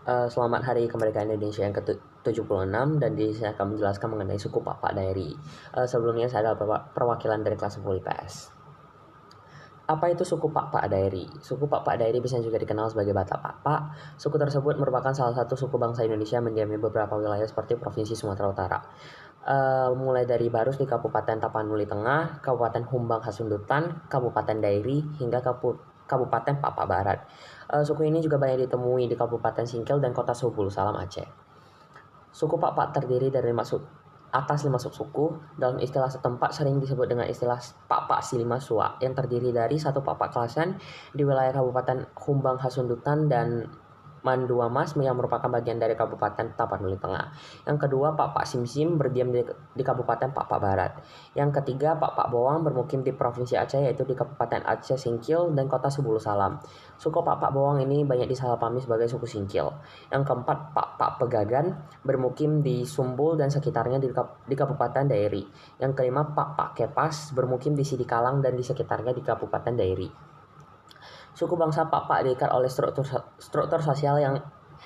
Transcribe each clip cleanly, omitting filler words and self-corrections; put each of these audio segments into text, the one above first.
Selamat Hari Kemerdekaan Indonesia yang ke-76 dan di sini akan menjelaskan mengenai suku Pak Daeri. Sebelumnya saya adalah perwakilan dari kelas 10 IPS. Apa itu suku Pak Daeri? Suku Pak Daeri bisa juga dikenal sebagai Batak Pak. Suku tersebut merupakan salah satu suku bangsa Indonesia yang mendiami beberapa wilayah seperti Provinsi Sumatera Utara. Mulai dari Barus di Kabupaten Tapanuli Tengah, Kabupaten Humbang Hasundutan, Kabupaten Dairi, hingga Kabupaten Papua Barat. Suku ini juga banyak ditemui di Kabupaten Singkil dan Kota Subulu Salam Aceh. Suku Pak terdiri dari atas 5 subsuku. Dalam istilah setempat sering disebut dengan istilah Pak Silima Sua yang terdiri dari satu Pak Klasen di wilayah Kabupaten Humbang Hasundutan dan Mandua Mas yang merupakan bagian dari Kabupaten Tapanuli Tengah. Yang kedua, Pak Simsim berdiam di Kabupaten Papua Barat. Yang ketiga, Pak Bowang bermukim di Provinsi Aceh yaitu di Kabupaten Aceh Singkil dan Kota Subulu Salam. Suku Pak Bowang ini banyak disalahpahami sebagai suku Singkil. Yang keempat, Pak Pegagan bermukim di Sumbul dan sekitarnya di Kabupaten Dairi. Yang kelima, Pak Kepas bermukim di Sidikalang dan di sekitarnya di Kabupaten Dairi. Suku bangsa Pak diikat oleh struktur sosial yang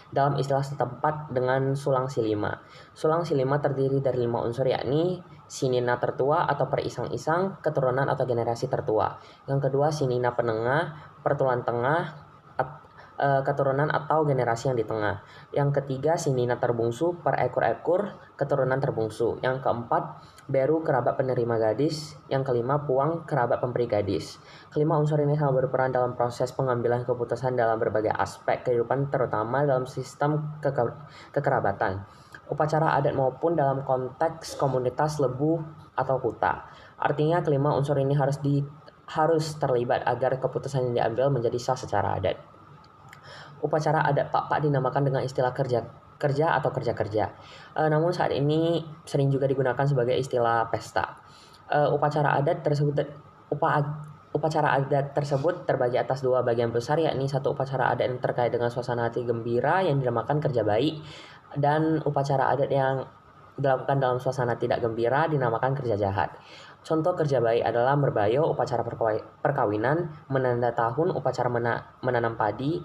dalam istilah setempat dengan sulang silima. Sulang silima terdiri dari 5 unsur yakni sinina tertua atau perisang-isang, keturunan atau generasi tertua. Yang kedua sinina penengah, pertulan tengah, keturunan atau generasi yang di tengah. Yang ketiga sinina terbungsu, per ekor-ekor, keturunan terbungsu. Yang keempat beru, kerabat penerima gadis. Yang kelima puang, kerabat pemberi gadis. Kelima unsur ini sama berperan dalam proses pengambilan keputusan dalam berbagai aspek kehidupan, terutama dalam sistem kekerabatan, upacara adat maupun dalam konteks komunitas lebu atau kuta. Artinya kelima unsur ini harus terlibat agar keputusan yang diambil menjadi sah secara adat. Upacara adat Pak dinamakan dengan istilah kerja atau kerja. Namun saat ini sering juga digunakan sebagai istilah pesta. Upacara adat tersebut terbagi atas 2 bagian besar, yakni satu upacara adat yang terkait dengan suasana hati gembira yang dinamakan kerja baik, dan upacara adat yang dilakukan dalam suasana tidak gembira dinamakan kerja jahat. Contoh kerja baik adalah merbayo, upacara perkawinan, menanda tahun, upacara menanam padi,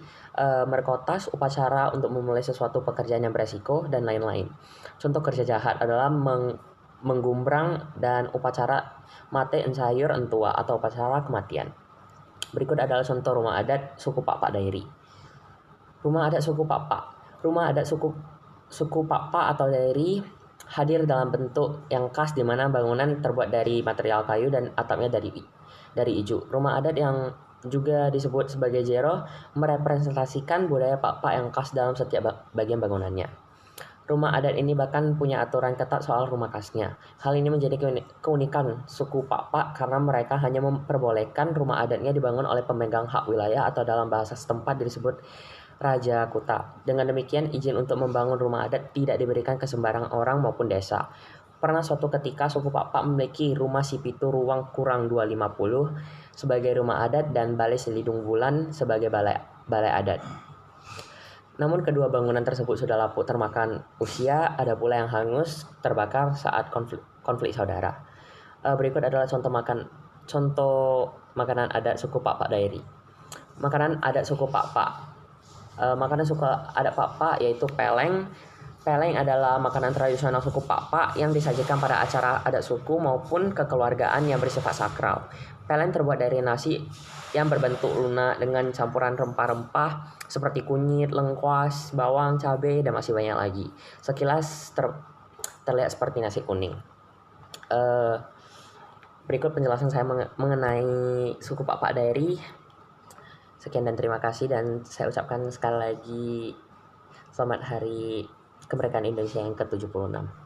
merkotas, upacara untuk memulai sesuatu pekerjaan yang beresiko, dan lain-lain. Contoh kerja jahat adalah menggumbrang dan upacara mate encayur entua atau upacara kematian. Berikut adalah contoh rumah adat suku Pak Dairi. Rumah adat suku Pak. Rumah adat suku Pak atau Dairi hadir dalam bentuk yang khas di mana bangunan terbuat dari material kayu dan atapnya dari ijuk. Rumah adat yang juga disebut sebagai jero merepresentasikan budaya Pak yang khas dalam setiap bagian bangunannya. Rumah adat ini bahkan punya aturan ketat soal rumah khasnya. Hal ini menjadi keunikan suku Pak karena mereka hanya memperbolehkan rumah adatnya dibangun oleh pemegang hak wilayah atau dalam bahasa setempat disebut Raja Kuta. Dengan demikian, izin untuk membangun rumah adat tidak diberikan ke sembarang orang maupun desa. Pernah suatu ketika suku Pak memiliki rumah Sipitu ruang kurang 250 sebagai rumah adat dan balai Selidung Bulan sebagai balai adat. Namun kedua bangunan tersebut sudah lapuk termakan usia, ada pula yang hangus terbakar saat konflik saudara. Berikut adalah contoh makanan adat suku Pak Dairi. Makanan adat suku Pak. Makanan suku adat Pak yaitu peleng. Peleng adalah makanan tradisional suku Pak yang disajikan pada acara adat suku maupun kekeluargaan yang bersifat sakral. Peleng terbuat dari nasi yang berbentuk lunak dengan campuran rempah-rempah seperti kunyit, lengkuas, bawang, cabai, dan masih banyak lagi. Sekilas terlihat seperti nasi kuning. Berikut penjelasan saya mengenai suku Pak Dairi. Sekian dan terima kasih, dan saya ucapkan sekali lagi selamat Hari Kemerdekaan Indonesia yang ke-76.